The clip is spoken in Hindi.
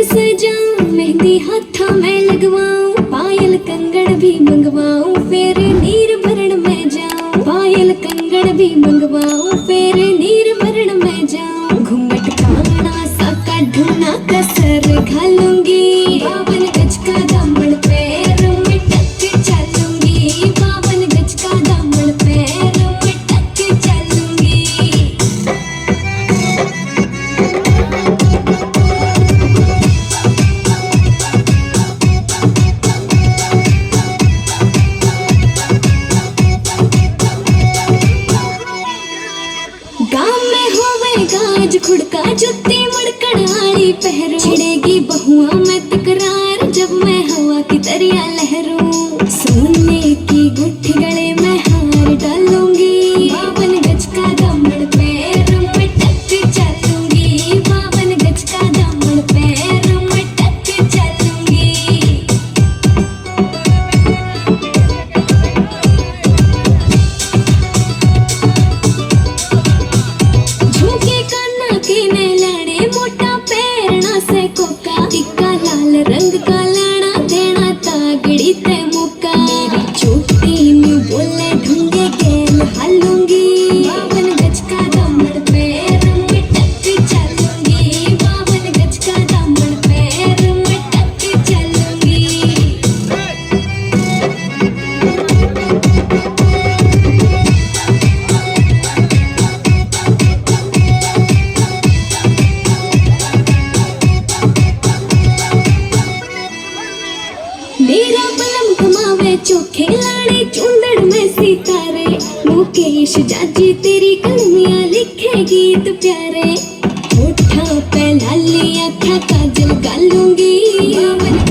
सजाऊं, मेहंदी हाथों में लगवाऊं, पायल कंगन भी मंगवाऊं, फिर नीर भरण में जाऊं। पायल कंगन भी मंगवाऊं, फिर नीर भरण में जाऊं। घूंघट काना सा काढूं, कसर घालूंगी, 52 गज का दामन पैर में टक चलूंगी। 52 गज का दामन पैर में टक चलूंगी। गाँव में होवेगा आज खुड़का, जुत्ती मुड़कड़ आड़ी पहरू, छिड़ेगी बहुआ में तकरार, जब मैं हवा की दरिया लहरूं। सोने की गुट्ठी गले में हार डालूंगी, 52 गज का दामन पैर में टक चलूंगी। 52 गज का दामन पैर में टक चलूंगी। झुमके काना के ने लाने, मोटा पैरना से कोका, टिक्का लाल रंग का लाना, देना तागड़ी ते मुक्का। मेरी चोटी न्यू बोले ढूंढे गेल हालूंगी, 52 गज का दामन पैर में टक चलूंगी। 52 गज का दामन पैर में टक चलूंगी। मेरा बलम कमावे चोखे लाड़े, चूंदड़ में सितारे, मुकेश जाजी तेरी कलमियां लिखे गीत प्यारे। होठा पे लाली आँखा काजल गालूंगी, 52